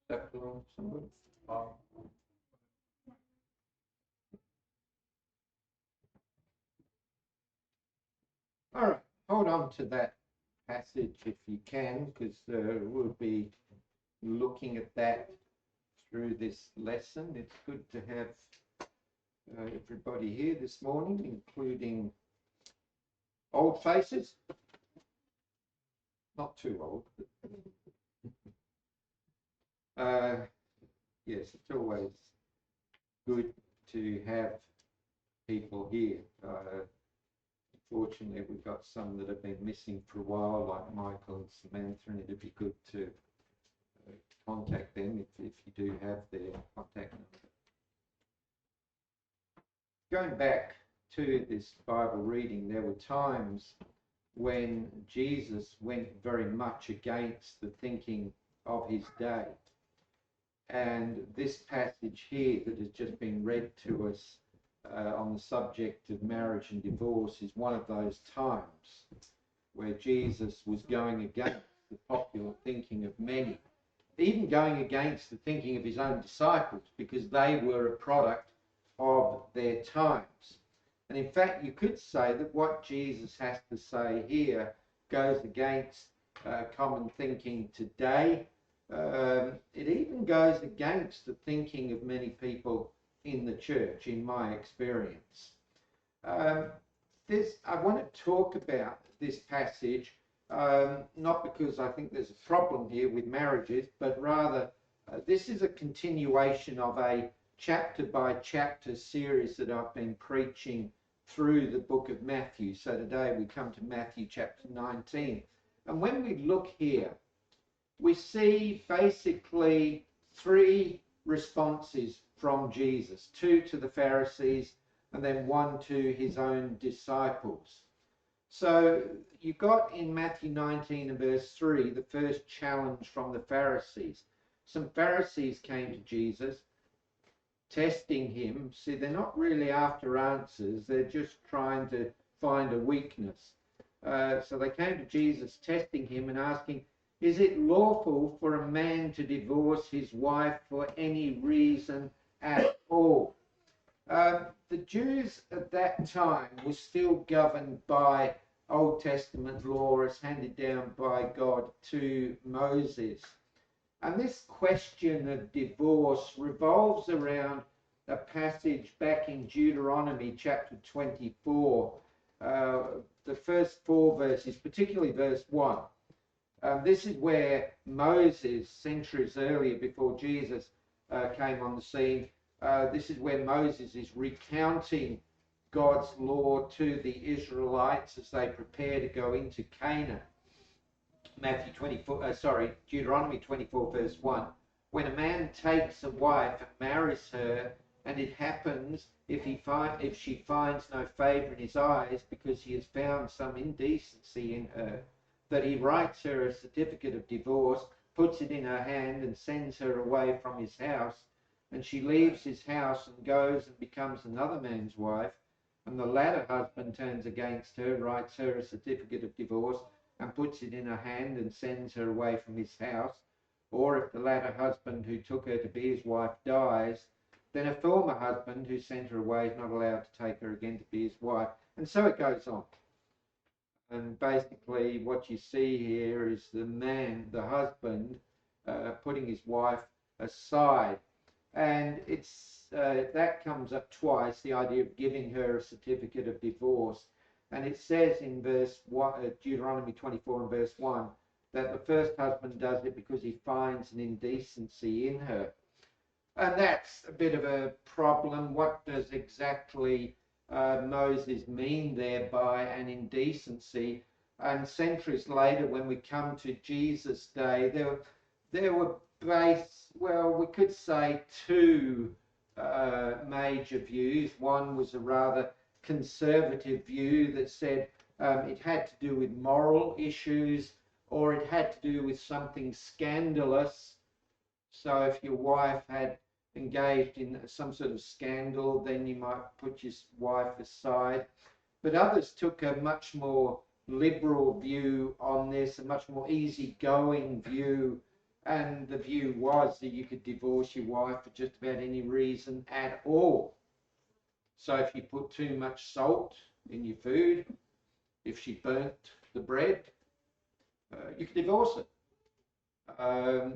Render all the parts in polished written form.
That belongs to somebody? Oh. All right, hold on to that passage if you can, because we'll be looking at that through this lesson. It's good to have everybody here this morning, including old faces. Not too old. Yes, it's always good to have people here. Fortunately, we've got some that have been missing for a while, like Michael and Samantha, and it'd be good to contact them if you do have their contact number. Going back to this Bible reading, there were times when Jesus went very much against the thinking of his day. And this passage here that has just been read to us on the subject of marriage and divorce is one of those times where Jesus was going against the popular thinking of many, even going against the thinking of his own disciples, because they were a product of their times. And in fact, you could say that what Jesus has to say here goes against common thinking today. It even goes against the thinking of many people in the church, in my experience. I want to talk about this passage, not because I think there's a problem here with marriages, but rather this is a continuation of a chapter by chapter series that I've been preaching through the book of Matthew. So today we come to Matthew chapter 19. And when we look here, we see basically three responses from Jesus, two to the Pharisees and then one to his own disciples. So you got in Matthew 19 and verse 3 the first challenge from the Pharisees. Some Pharisees came to Jesus, testing him. See, they're not really after answers, they're just trying to find a weakness. So they came to Jesus, testing him and asking, is it lawful for a man to divorce his wife for any reason at all? The Jews at that time were still governed by Old Testament law as handed down by God to Moses. And this question of divorce revolves around a passage back in Deuteronomy chapter 24, the first 4 verses, particularly verse 1. This is where Moses, centuries earlier before Jesus came on the scene, this is where Moses is recounting God's law to the Israelites as they prepare to go into Canaan. Deuteronomy 24 verse 1. When a man takes a wife and marries her, and it happens if she finds no favor in his eyes because he has found some indecency in her, that he writes her a certificate of divorce, puts it in her hand and sends her away from his house, and she leaves his house and goes and becomes another man's wife, and the latter husband turns against her, writes her a certificate of divorce and puts it in her hand and sends her away from his house, or if the latter husband who took her to be his wife dies, then a former husband who sent her away is not allowed to take her again to be his wife, and so it goes on. And basically what you see here is the man, the husband, putting his wife aside. And it's that comes up twice, the idea of giving her a certificate of divorce. And it says in verse 1, Deuteronomy 24 and verse 1, that the first husband does it because he finds an indecency in her. And that's a bit of a problem. What does exactly Moses mean there by an indecency? And centuries later, when we come to Jesus' day, there were we could say two major views. One was a rather conservative view that said it had to do with moral issues, or it had to do with something scandalous. So if your wife had engaged in some sort of scandal, then you might put your wife aside. But others took a much more liberal view on this, a much more easygoing view, And the view was that you could divorce your wife for just about any reason at all. So if you put too much salt in your food, if she burnt the bread, you could divorce her.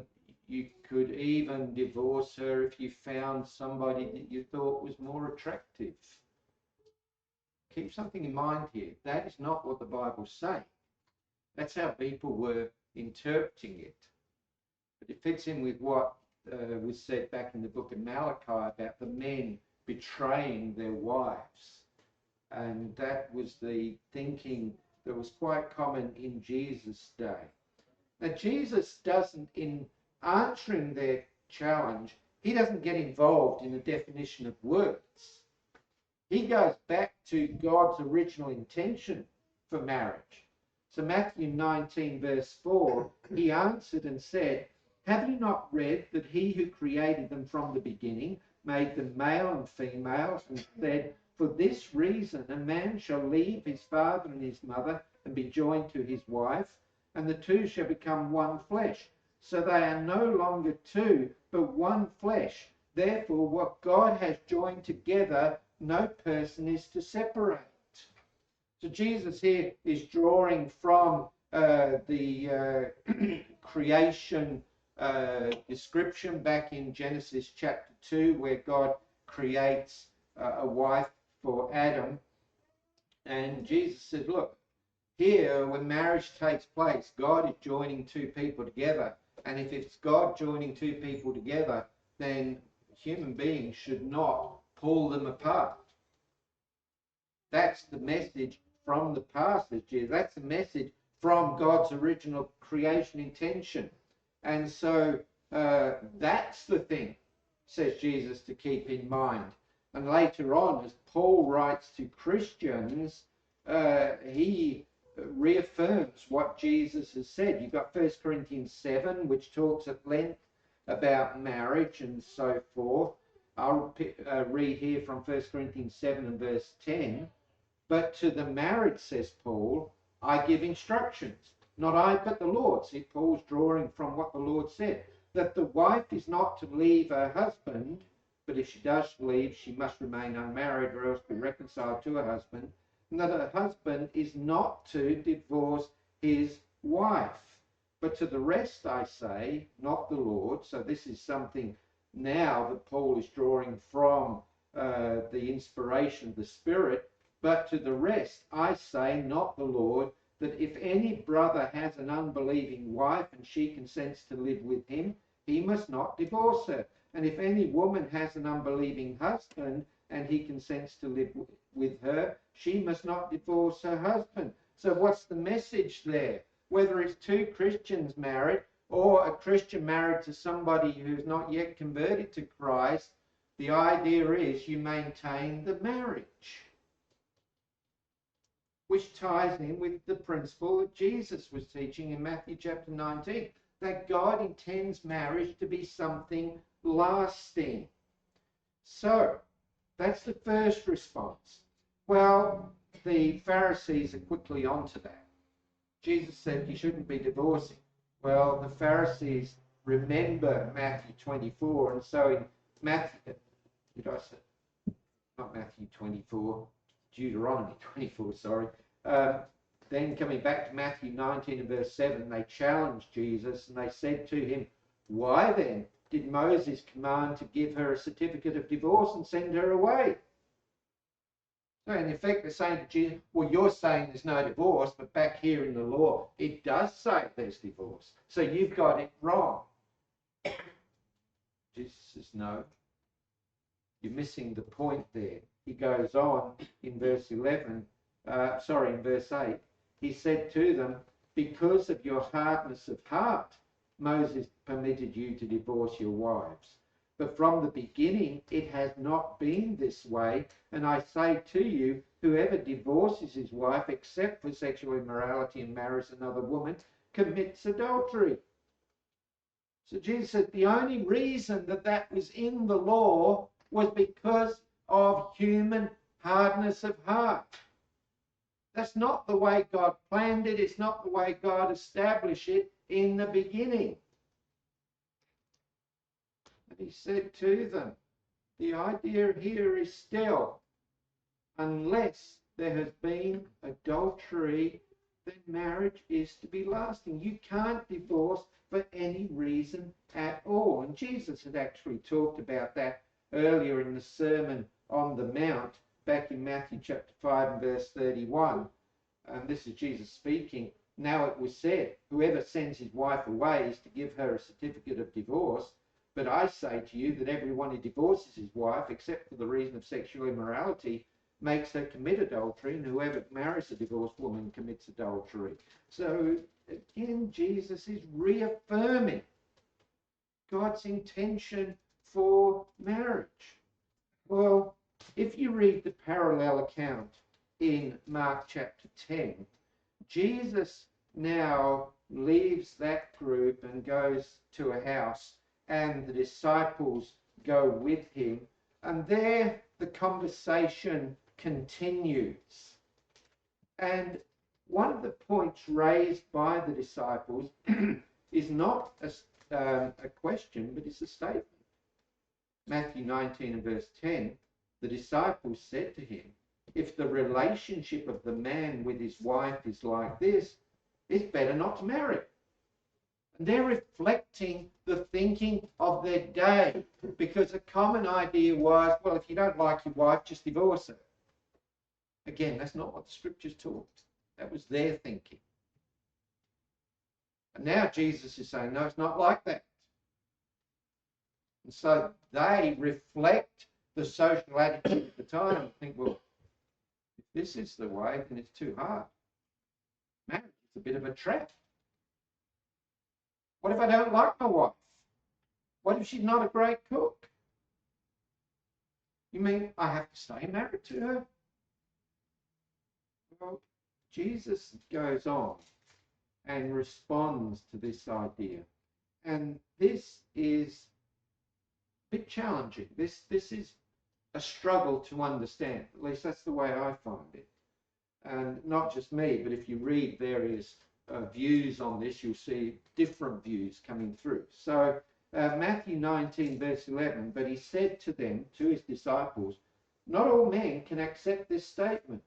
You could even divorce her if you found somebody that you thought was more attractive. Keep something in mind here. That is not what the Bible's saying. That's how people were interpreting it. But it fits in with what was said back in the book of Malachi about the men betraying their wives. And that was the thinking that was quite common in Jesus' day. Now, Jesus doesn't, in answering their challenge, he doesn't get involved in the definition of words. He goes back to God's original intention for marriage. So Matthew 19 verse 4, he answered and said, "Have you not read that he who created them from the beginning made them male and female, and said, for this reason a man shall leave his father and his mother and be joined to his wife, and the two shall become one flesh. So they are no longer two, but one flesh. Therefore what God has joined together, no person is to separate." So Jesus here is drawing from the creation description back in Genesis chapter 2, where God creates a wife for Adam. And Jesus said, look, here when marriage takes place, God is joining two people together. And if it's God joining two people together, then human beings should not pull them apart. That's the message from the passage. That's the message from God's original creation intention. And so that's the thing, says Jesus, to keep in mind. And later on, as Paul writes to Christians, he reaffirms what Jesus has said. You've got 1 Corinthians 7, which talks at length about marriage and so forth. I'll read here from 1 Corinthians 7 and verse 10. "But to the married," says Paul, "I give instructions, not I, but the Lord." See, Paul's drawing from what the Lord said, that the wife is not to leave her husband, but if she does leave, she must remain unmarried or else be reconciled to her husband, and that her husband is not to divorce his wife. But to the rest I say, not the Lord. So this is something now that Paul is drawing from the inspiration of the Spirit. "But to the rest I say, not the Lord, that if any brother has an unbelieving wife and she consents to live with him, he must not divorce her. And if any woman has an unbelieving husband and he consents to live with her, she must not divorce her husband." So what's the message there? Whether it's two Christians married or a Christian married to somebody who's not yet converted to Christ, the idea is you maintain the marriage, which ties in with the principle that Jesus was teaching in Matthew chapter 19, that God intends marriage to be something lasting. So that's the first response. Well, the Pharisees are quickly onto that. Jesus said you shouldn't be divorcing. Well, the Pharisees remember Matthew 24, and so in Matthew, not Matthew 24, Deuteronomy 24, sorry. Then coming back to Matthew 19 and verse 7, they challenged Jesus and they said to him, "Why then did Moses command to give her a certificate of divorce and send her away?" So in effect, they're saying to Jesus, well, you're saying there's no divorce, but back here in the law, it does say there's divorce. So you've got it wrong. Jesus says, no, you're missing the point there. He goes on in verse 8. He said to them, "Because of your hardness of heart, Moses permitted you to divorce your wives. But from the beginning, it has not been this way. And I say to you, whoever divorces his wife except for sexual immorality and marries another woman commits adultery." So Jesus said the only reason that was in the law was because of human hardness of heart. That's not the way God planned it. It's not the way God established it in the beginning. And he said to them, the idea here is still, unless there has been adultery, then marriage is to be lasting. You can't divorce for any reason at all. And Jesus had actually talked about that earlier in the Sermon on the Mount, back in Matthew chapter 5 and verse 31. And this is Jesus speaking. Now it was said, whoever sends his wife away is to give her a certificate of divorce. But I say to you that everyone who divorces his wife, except for the reason of sexual immorality, makes her commit adultery, and whoever marries a divorced woman commits adultery. So again, Jesus is reaffirming God's intention for marriage. Well, if you read the parallel account in Mark chapter 10, Jesus now leaves that group and goes to a house, and the disciples go with him, and there the conversation continues. And one of the points raised by the disciples is not a question, but it's a statement. Matthew 19 and verse 10, the disciples said to him, if the relationship of the man with his wife is like this, it's better not to marry. And they're reflecting the thinking of their day, because a common idea was, well, if you don't like your wife, just divorce her. Again, that's not what the scriptures taught. That was their thinking. And now Jesus is saying, no, it's not like that. And so they reflect the social attitude at the time and think, well, if this is the way, then it's too hard. Marriage is a bit of a trap. What if I don't like my wife? What if she's not a great cook? You mean I have to stay married to her? Well, Jesus goes on and responds to this idea. And this is a bit challenging. This is a struggle to understand. At least that's the way I find it. And not just me, but if you read various views on this, you'll see different views coming through. So Matthew 19 verse 11, but he said to them, to his disciples, not all men can accept this statement,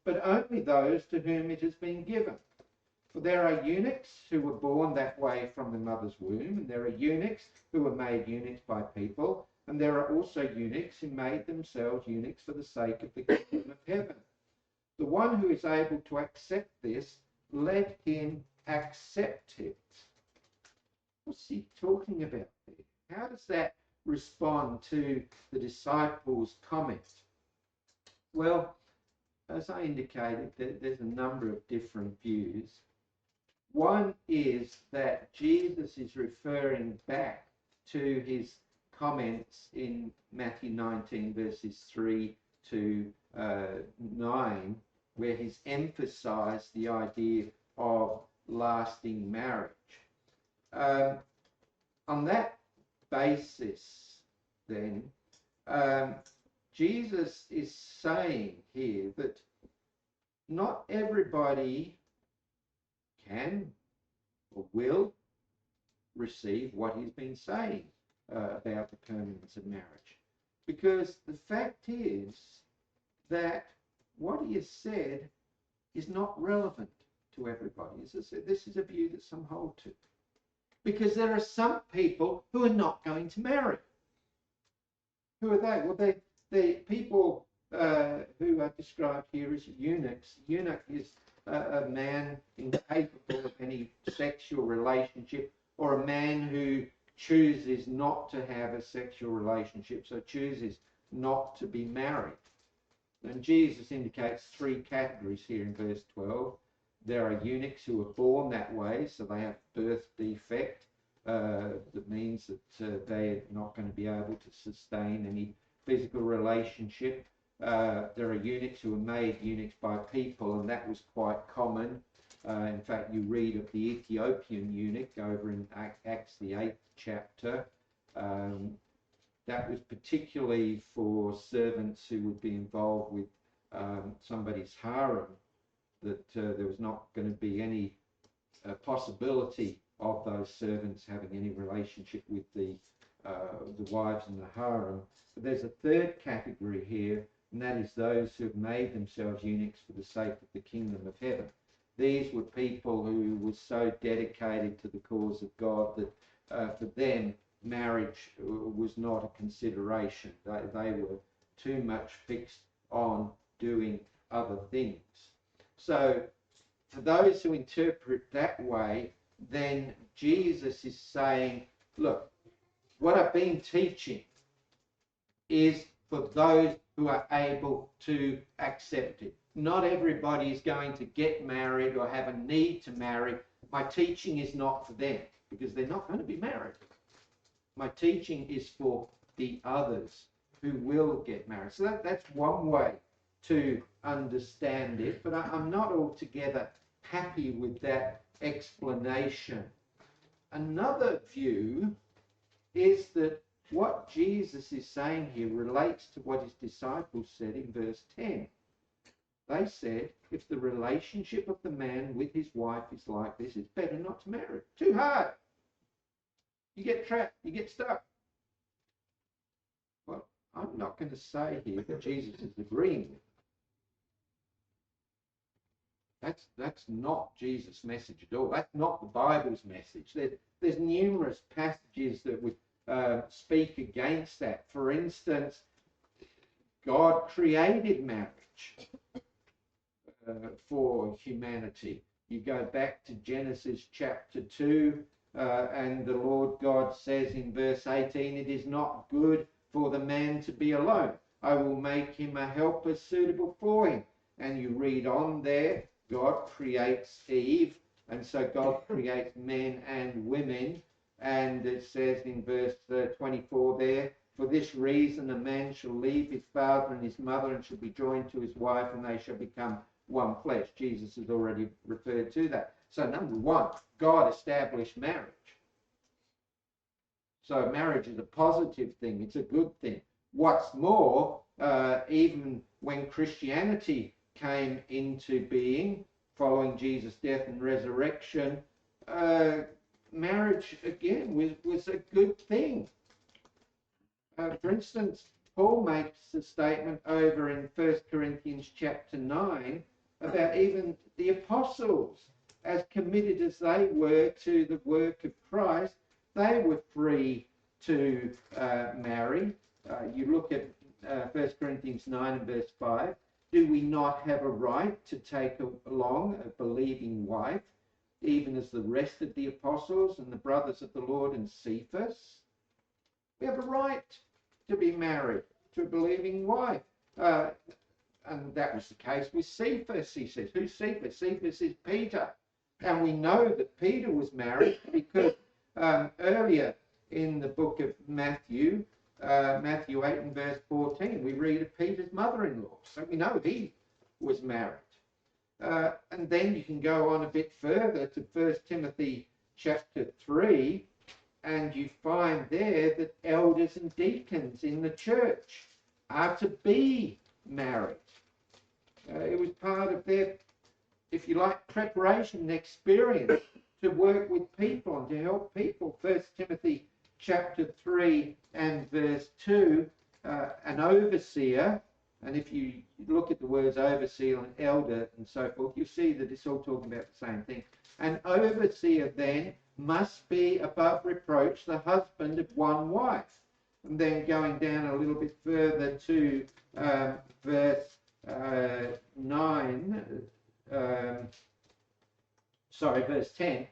but only those to whom it has been given. For there are eunuchs who were born that way from the mother's womb, and there are eunuchs who were made eunuchs by people, and there are also eunuchs who made themselves eunuchs for the sake of the kingdom of heaven. The one who is able to accept this, let him accept it. What's he talking about there? How does that respond to the disciples' comment? Well, as I indicated, there's a number of different views. One is that Jesus is referring back to his comments in Matthew 19 verses 3 to 9, where he's emphasized the idea of lasting marriage. On that basis, then, Jesus is saying here that not everybody can or will receive what he's been saying about the permanence of marriage. Because the fact is that what he has said is not relevant to everybody. As I said, this is a view that some hold to. Because there are some people who are not going to marry. Who are they? Well, the people who are described here as eunuchs. Eunuch is a man incapable of any sexual relationship, or a man who chooses not to have a sexual relationship, so chooses not to be married. And Jesus indicates three categories here in verse 12. There are eunuchs who are born that way, so they have birth defect. That means that they're not going to be able to sustain any physical relationship. There are eunuchs who are made eunuchs by people, and that was quite common. In fact, you read of the Ethiopian eunuch over in Acts the 8th chapter. That was particularly for servants who would be involved with somebody's harem, that there was not going to be any possibility of those servants having any relationship with the the wives in the harem. But there's a third category here, and that is those who have made themselves eunuchs for the sake of the kingdom of heaven. These were people who were so dedicated to the cause of God that for them marriage was not a consideration. They were too much fixed on doing other things. So for those who interpret that way, then Jesus is saying, look, what I've been teaching is for those who are able to accept it. Not everybody is going to get married or have a need to marry. My teaching is not for them because they're not going to be married. My teaching is for the others who will get married. So that's one way to understand it, but I'm not altogether happy with that explanation. Another view is that what Jesus is saying here relates to what his disciples said in verse 10. They said, if the relationship of the man with his wife is like this, it's better not to marry. Too hard. You get trapped. You get stuck. Well, I'm not going to say here that Jesus is agreeing with them. That's not Jesus' message at all. That's not the Bible's message. There's numerous passages that would speak against that. For instance, God created marriage for humanity. You go back to Genesis chapter 2, and the Lord God says in verse 18, it is not good for the man to be alone. I will make him a helper suitable for him. And you read on there, God creates Eve, and so God creates men and women. And it says in verse 24 there, for this reason a man shall leave his father and his mother and shall be joined to his wife, and they shall become one flesh. Jesus has already referred to that. So number one, God established marriage. So marriage is a positive thing. It's a good thing. What's more, even when Christianity came into being, following Jesus' death and resurrection, marriage, again, was a good thing. For instance, Paul makes a statement over in 1 Corinthians chapter 9 about even the apostles, as committed as they were to the work of Christ, they were free to marry. You look at 1 Corinthians 9 and verse 5. Do we not have a right to take along a believing wife, even as the rest of the apostles and the brothers of the Lord and Cephas? We have a right to be married to a believing wife. And that was the case with Cephas, he says. Who's Cephas? Cephas is Peter. And we know that Peter was married because earlier in the book of Matthew, Matthew 8 and verse 14, we read of Peter's mother-in-law. So we know he was married. And then you can go on a bit further to 1 Timothy chapter 3, and you find there that elders and deacons in the church are to be married. It was part of their, if you like, preparation and experience to work with people and to help people. 1 Timothy chapter 3 and verse 2, an overseer, and if you look at the words overseer and elder and so forth, you see that it's all talking about the same thing. An overseer then must be above reproach the husband of one wife. And then going down a little bit further to verse 10,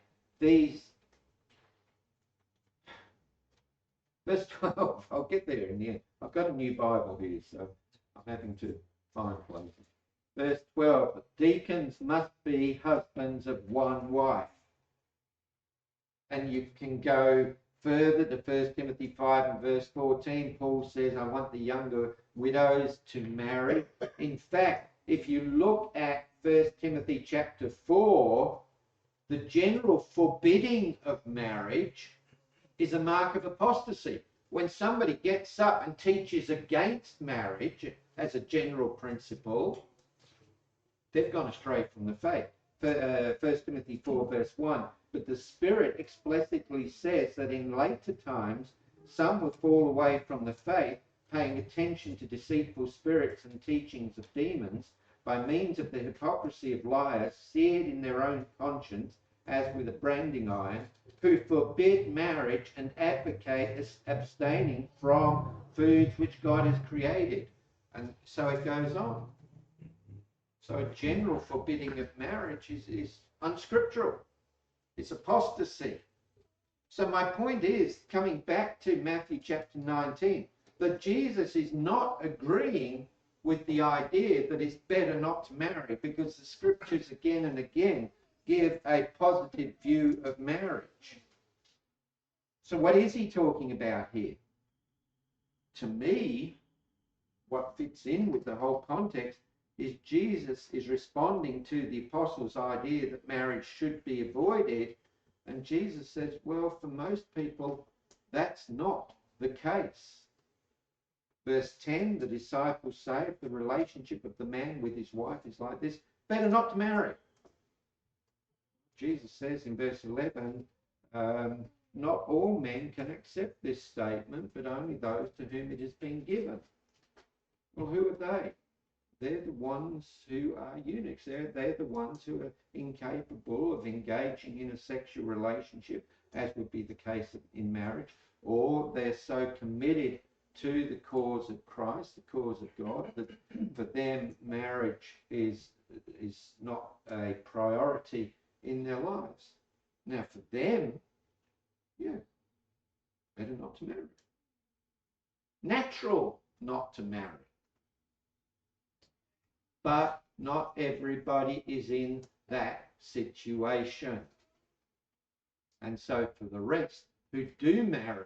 verse 12, I'll get there in the end. I've got a new Bible here, so I'm having to find places. Verse 12, deacons must be husbands of one wife. And you can go further to 1 Timothy 5 and verse 14. Paul says, I want the younger widows to marry. In fact, if you look at 1 Timothy chapter 4, the general forbidding of marriage is a mark of apostasy. When somebody gets up and teaches against marriage as a general principle, they've gone astray from the faith. 1 Timothy 4 verse 1. But the Spirit explicitly says that in later times Some will fall away from the faith, paying attention to deceitful spirits and teachings of demons, by means of the hypocrisy of liars, seared in their own conscience as with a branding iron, who forbid marriage and advocate abstaining from foods which God has created. And so it goes on. So a general forbidding of marriage is unscriptural. It's apostasy. So my point is, coming back to Matthew chapter 19, that Jesus is not agreeing with the idea that it's better not to marry, because the scriptures again and again give a positive view of marriage. So what is he talking about here? To me, what fits in with the whole context is Jesus is responding to the apostles' idea that marriage should be avoided, and Jesus says, well, for most people, that's not the case. Verse 10, the disciples say, if the relationship of the man with his wife is like this, better not to marry. Jesus says in verse 11, not all men can accept this statement, but only those to whom it has been given. Well, who are they? They're the ones who are eunuchs. They're the ones who are incapable of engaging in a sexual relationship, as would be the case in marriage, or they're so committed to the cause of Christ, the cause of God, that for them marriage is not a priority in their lives. Now, for them, better not to marry. Natural not to marry. But not everybody is in that situation. And so for the rest who do marry,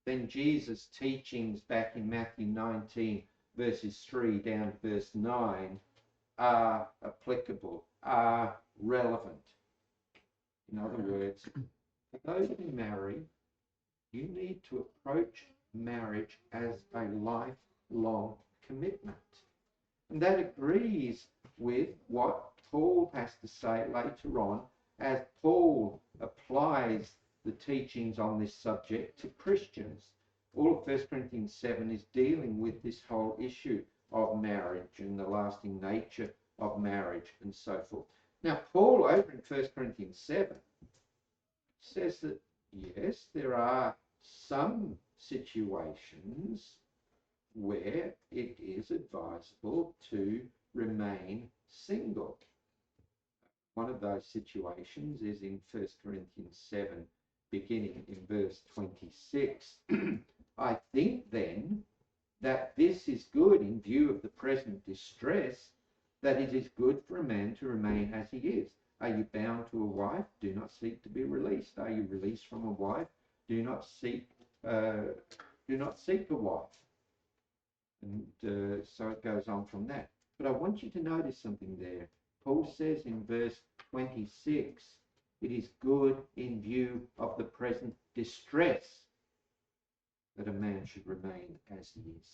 then Jesus' teachings back in Matthew 19, verses 3 down to verse 9, are applicable, are relevant. In other words, for those who marry, you need to approach marriage as a lifelong commitment. And that agrees with what Paul has to say later on, as Paul applies the teachings on this subject to Christians. All of 1 Corinthians 7 is dealing with this whole issue of marriage and the lasting nature of marriage and so forth. Now, Paul over in 1 Corinthians 7 says that, yes, there are some situations where it is advisable to remain single. One of those situations is in 1 Corinthians 7, beginning in verse 26. I think then that this is good in view of the present distress, that it is good for a man to remain as he is. Are you bound to a wife? Do not seek to be released. Are you released from a wife? Do not seek a wife. And so it goes on from that. But I want you to notice something there. Paul says in verse 26, it is good in view of the present distress that a man should remain as he is.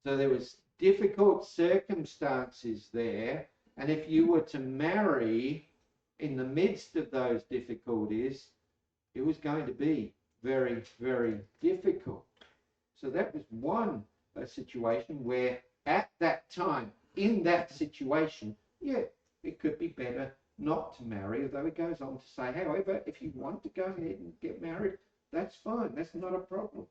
So there was difficult circumstances there, and if you were to marry in the midst of those difficulties, it was going to be very, very difficult. So that was one situation where at that time, in that situation, it could be better not to marry, although it goes on to say, however, if you want to go ahead and get married, that's fine, that's not a problem.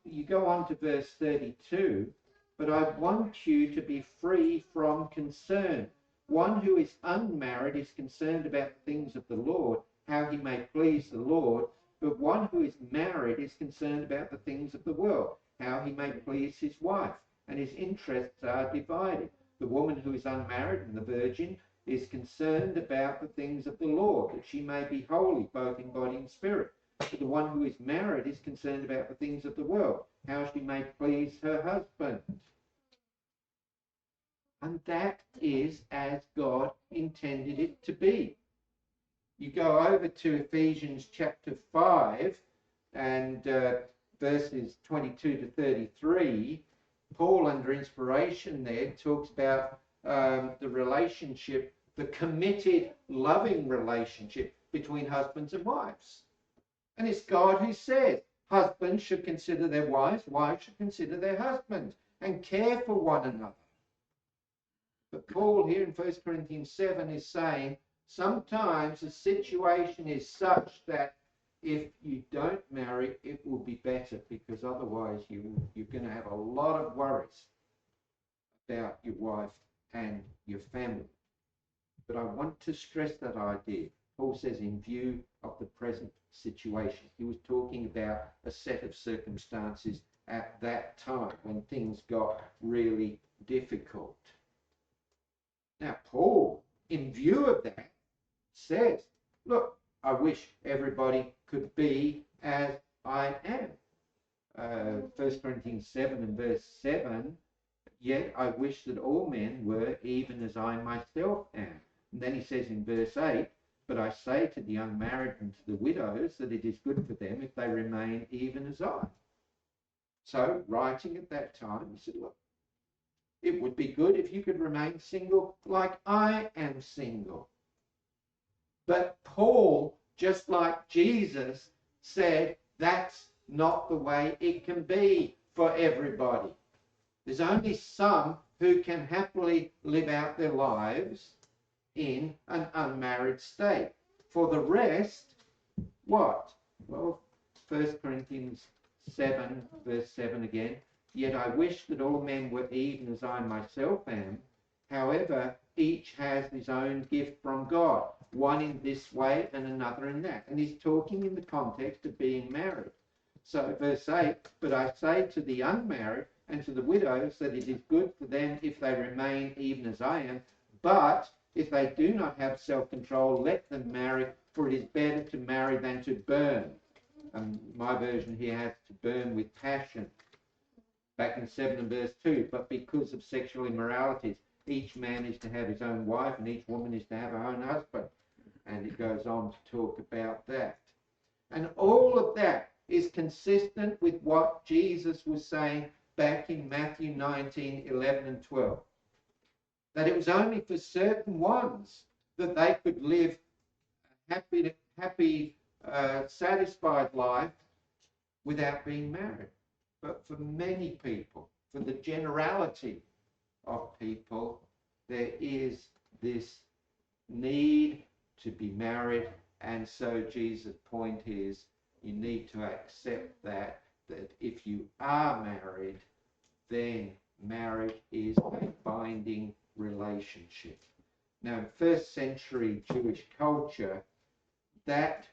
You go on to verse 32, but I want you to be free from concern. One who is unmarried is concerned about the things of the Lord, how he may please the Lord, but one who is married is concerned about the things of the world, how he may please his wife, and his interests are divided. The woman who is unmarried and the virgin is concerned about the things of the Lord, that she may be holy, both in body and spirit. But the one who is married is concerned about the things of the world, how she may please her husband. And that is as God intended it to be. You go over to Ephesians chapter 5 and verses 22 to 33, Paul, under inspiration there, talks about the relationship, the committed, loving relationship between husbands and wives. And it's God who says, Husbands should consider their wives, wives should consider their husbands, and care for one another. But Paul here in 1 Corinthians 7 is saying sometimes the situation is such that if you don't marry, it will be better, because otherwise you're going to have a lot of worries about your wife and your family. But I want to stress that idea. Paul says in view of the present situation. He was talking about a set of circumstances at that time when things got really difficult. Now, Paul, in view of that, says, look, I wish everybody could be as I am. 1 Corinthians 7 and verse 7, yet I wish that all men were even as I myself am. And then he says in verse 8, but I say to the unmarried and to the widows that it is good for them if they remain even as I. So, writing at that time, he said, look, it would be good if you could remain single like I am single. But Paul, just like Jesus, said that's not the way it can be for everybody. There's only some who can happily live out their lives in an unmarried state. For the rest, what? Well, 1 Corinthians 7, verse 7 again. Yet I wish that all men were even as I myself am. However, each has his own gift from God, one in this way and another in that. And he's talking in the context of being married. So verse 8, but I say to the unmarried and to the widows that it is good for them if they remain even as I am. But if they do not have self-control, let them marry, for it is better to marry than to burn. My version here has to burn with passion. Back in 7 and verse 2, but because of sexual immoralities, each man is to have his own wife and each woman is to have her own husband. And it goes on to talk about that. And all of that is consistent with what Jesus was saying back in Matthew 19, 11 and 12. That it was only for certain ones that they could live a happy, satisfied life without being married. But for many people, for the generality of people, there is this need to be married. And so Jesus' point is you need to accept that if you are married, then marriage is a binding relationship. Now, in first century Jewish culture, that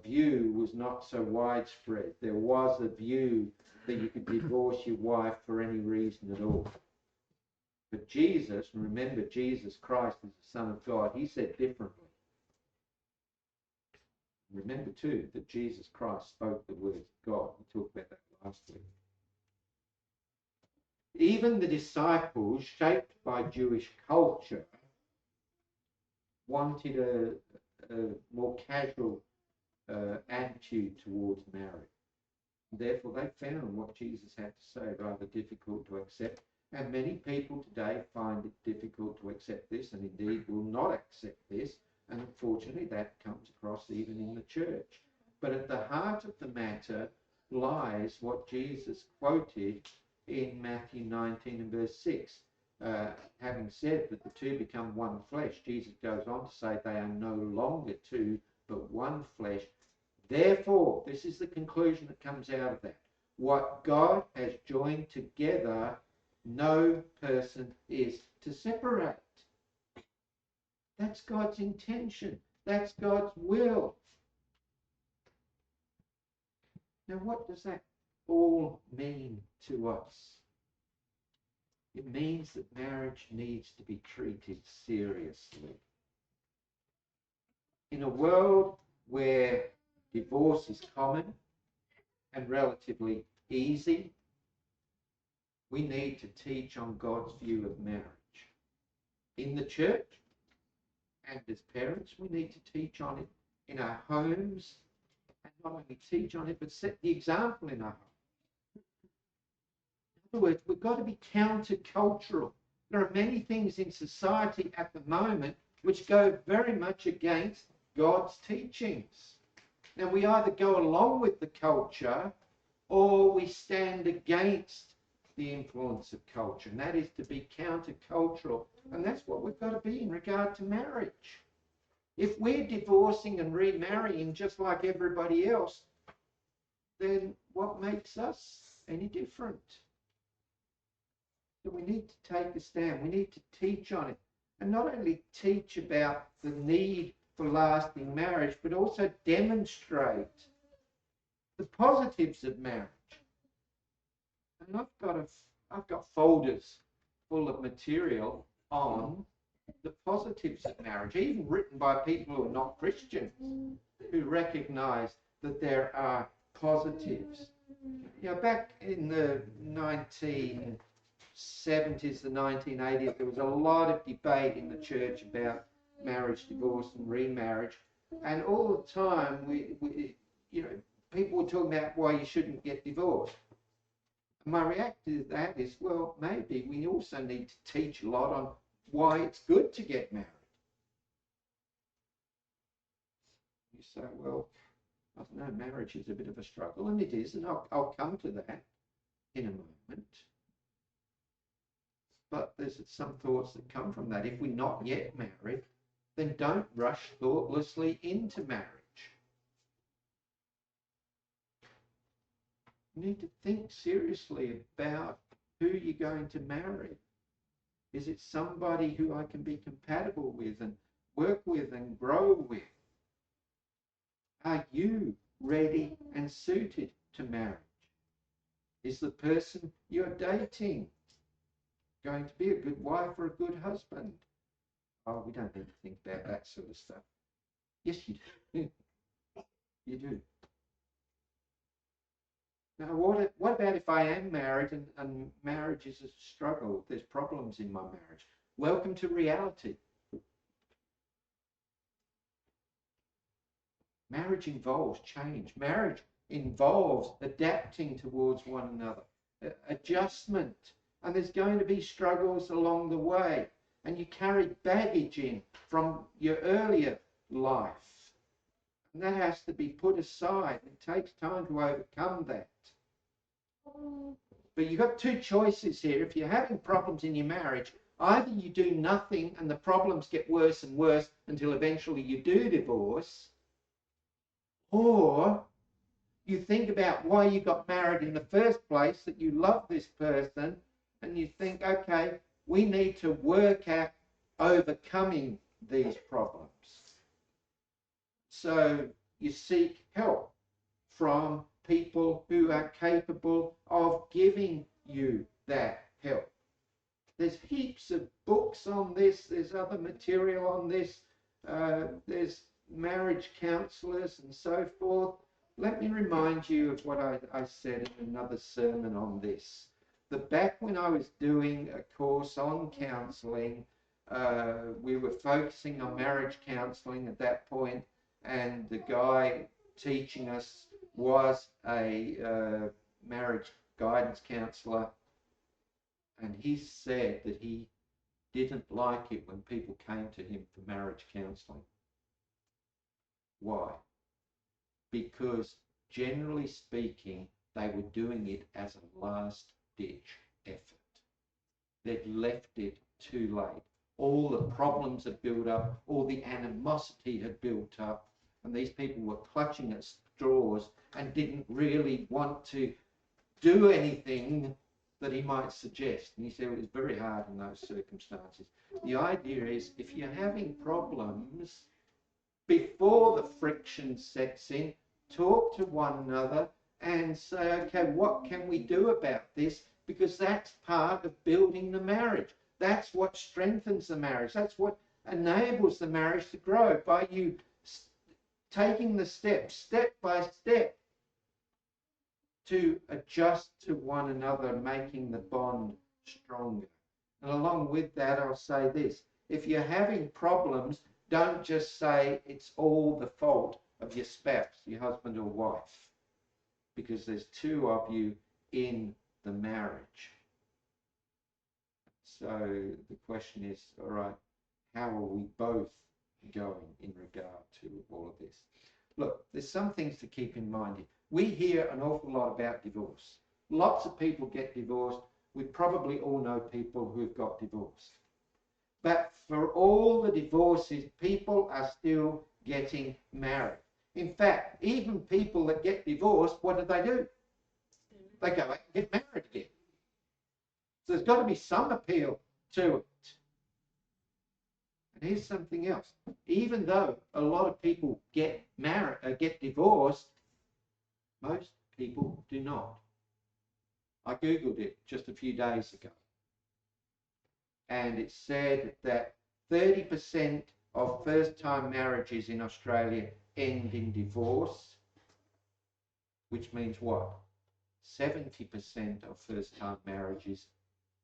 view was not so widespread. There was a view that you could divorce your wife for any reason at all. But Jesus, and remember Jesus Christ is the Son of God, he said differently. Remember too that Jesus Christ spoke the words of God. We talked about that last week. Even the disciples, shaped by Jewish culture, wanted a more casual attitude towards marriage. Therefore, they found what Jesus had to say rather difficult to accept. And many people today find it difficult to accept this, and indeed will not accept this. And unfortunately, that comes across even in the church. But at the heart of the matter lies what Jesus quoted in Matthew 19 and verse 6. Having said that the two become one flesh, Jesus goes on to say they are no longer two, but one flesh. Therefore, this is the conclusion that comes out of that. What God has joined together, no person is to separate. That's God's intention. That's God's will. Now, what does that all mean to us? It means that marriage needs to be treated seriously. In a world where divorce is common and relatively easy, we need to teach on God's view of marriage. In the church and as parents, we need to teach on it in our homes, and not only teach on it, but set the example in our home. In other words, we've got to be countercultural. There are many things in society at the moment which go very much against God's teachings. Now, we either go along with the culture or we stand against the influence of culture, and that is to be countercultural. And that's what we've got to be in regard to marriage. If we're divorcing and remarrying just like everybody else, then what makes us any different? So we need to take a stand. We need to teach on it. And not only teach about the need for lasting marriage, but also demonstrate the positives of marriage. And I've got folders full of material on the positives of marriage, even written by people who are not Christians, who recognise that there are positives. You know, back in the 1970s, the 1980s, there was a lot of debate in the church about marriage, divorce, and remarriage, and all the time, we people were talking about why you shouldn't get divorced. And my reaction to that is, well, maybe we also need to teach a lot on why it's good to get married. You say, well, I don't know, marriage is a bit of a struggle, and it is, and I'll come to that in a moment. But there's some thoughts that come from that. If we're not yet married, then don't rush thoughtlessly into marriage. You need to think seriously about who you're going to marry. Is it somebody who I can be compatible with and work with and grow with? Are you ready and suited to marriage? Is the person you're dating going to be a good wife or a good husband? Oh, we don't need to think about that sort of stuff. Yes, you do. You do. Now, what about if I am married and marriage is a struggle? There's problems in my marriage. Welcome to reality. Marriage involves change. Marriage involves adapting towards one another, adjustment. And there's going to be struggles along the way. And you carry baggage in from your earlier life. And that has to be put aside. It takes time to overcome that. But you've got two choices here. If you're having problems in your marriage, either you do nothing and the problems get worse and worse until eventually you do divorce, or you think about why you got married in the first place, that you love this person, and you think, okay, we need to work at overcoming these problems. So you seek help from people who are capable of giving you that help. There's heaps of books on this. There's other material on this. There's marriage counsellors and so forth. Let me remind you of what I said in another sermon on this. That back when I was doing a course on counselling, we were focusing on marriage counselling at that point, and the guy teaching us was a marriage guidance counsellor, and he said that he didn't like it when people came to him for marriage counselling. Why? Because generally speaking, they were doing it as a last-ditch effort. They'd left it too late. All the problems had built up, all the animosity had built up, and these people were clutching at straws and didn't really want to do anything that he might suggest. And he said it was very hard in those circumstances. The idea is, if you're having problems, before the friction sets in, talk to one another and say, okay, what can we do about this? Because that's part of building the marriage. That's what strengthens the marriage. That's what enables the marriage to grow, by you taking the steps, step by step, to adjust to one another, making the bond stronger. And along with that, I'll say this. If you're having problems, don't just say it's all the fault of your spouse, your husband or wife, because there's two of you in the marriage. So the question is, all right, how are we both going in regard to all of this? Look, there's some things to keep in mind here. We hear an awful lot about divorce. Lots of people get divorced. We probably all know people who've got divorced. But for all the divorces, people are still getting married. In fact, even people that get divorced, what do? They go out and get married again. So there's got to be some appeal to it. And here's something else. Even though a lot of people get divorced, most people do not. I Googled it just a few days ago. And it said that 30% of first-time marriages in Australia end in divorce, which means what? 70% of first-time marriages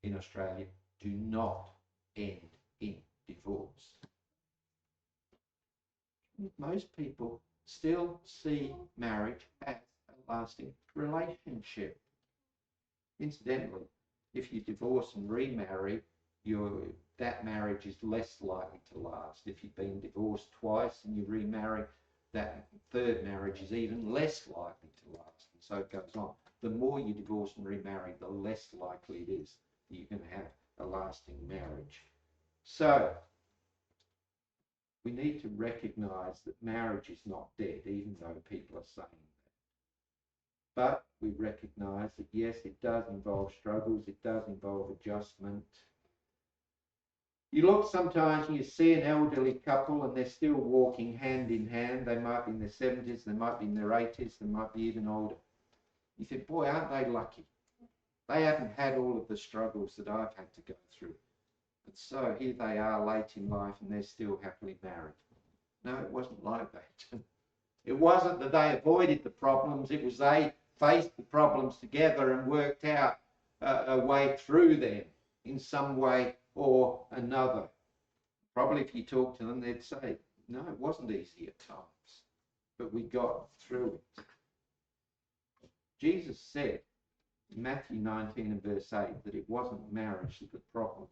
in Australia do not end in divorce. Most people still see marriage as a lasting relationship. Incidentally, if you divorce and remarry, that marriage is less likely to last. If you've been divorced twice and you remarry, that third marriage is even less likely to last, and so it goes on. The more you divorce and remarry, the less likely it is that you're going to have a lasting marriage. So we need to recognise that marriage is not dead, even though people are saying that. But we recognise that yes, it does involve struggles, it does involve adjustment. You look sometimes and you see an elderly couple and they're still walking hand in hand. They might be in their 70s, they might be in their 80s, they might be even older. You think, boy, aren't they lucky? They haven't had all of the struggles that I've had to go through. And so here they are late in life and they're still happily married. No, it wasn't like that. It wasn't that they avoided the problems, it was they faced the problems together and worked out a way through them in some way or another. Probably if you talk to them, they'd say, no, it wasn't easy at times, but we got through it. Jesus said in Matthew 19 and verse 8 that it wasn't marriage that the problem.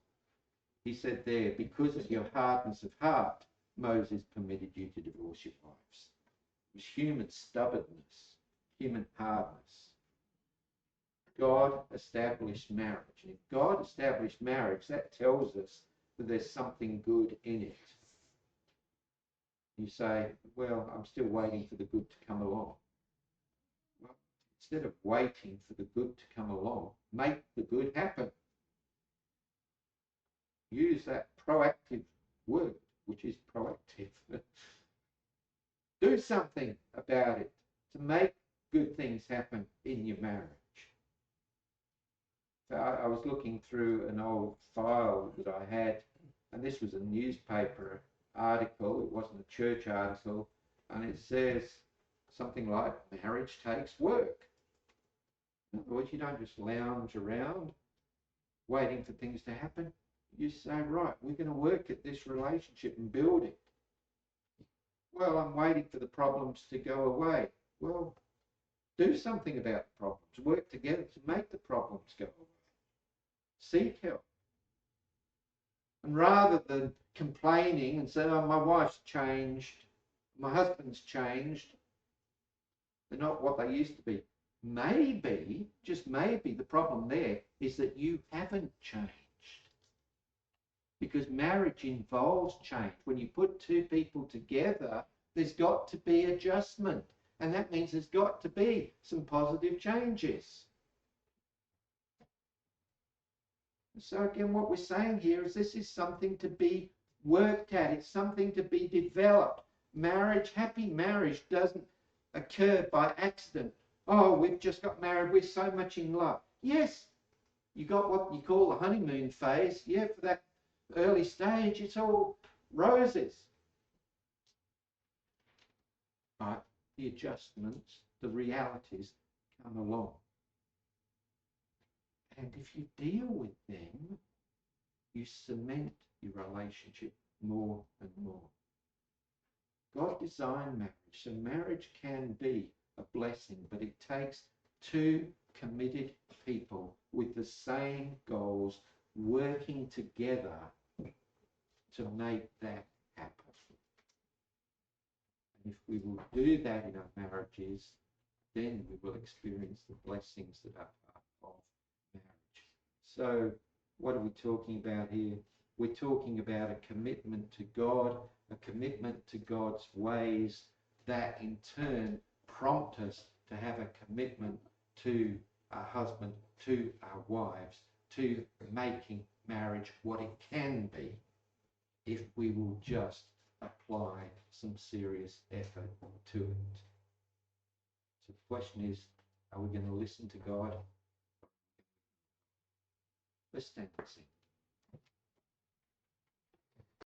He said there, because of your hardness of heart, Moses permitted you to divorce your wives. It was human stubbornness, human hardness. God established marriage. And if God established marriage, that tells us that there's something good in it. You say, well, I'm still waiting for the good to come along. Well, instead of waiting for the good to come along, make the good happen. Use that proactive word, which is proactive. Do something about it to make good things happen in your marriage. I was looking through an old file that I had, and this was a newspaper article. It wasn't a church article, and it says something like, marriage takes work. In other words, you don't just lounge around waiting for things to happen. You say, right, we're going to work at this relationship and build it. Well, I'm waiting for the problems to go away. Well, do something about the problems. Work together to make the problems go away. Seek help. And rather than complaining and saying, oh, my wife's changed, my husband's changed, they're not what they used to be. Maybe, just maybe, the problem there is that you haven't changed. Because marriage involves change. When you put two people together, there's got to be adjustment. And that means there's got to be some positive changes. So again, what we're saying here is this is something to be worked at. It's something to be developed. Marriage, happy marriage doesn't occur by accident. Oh, we've just got married. We're so much in love. Yes, you got what you call the honeymoon phase. Yeah, for that early stage, it's all roses. But the adjustments, the realities come along. And if you deal with them, you cement your relationship more and more. God designed marriage, so marriage can be a blessing, but it takes two committed people with the same goals working together to make that happen. And if we will do that in our marriages, then we will experience the blessings that are part of marriage. So what are we talking about here? We're talking about a commitment to God, a commitment to God's ways that in turn prompt us to have a commitment to our husband, to our wives, to making marriage what it can be if we will just apply some serious effort to it. So the question is, are we going to listen to God? Let's stand and sing.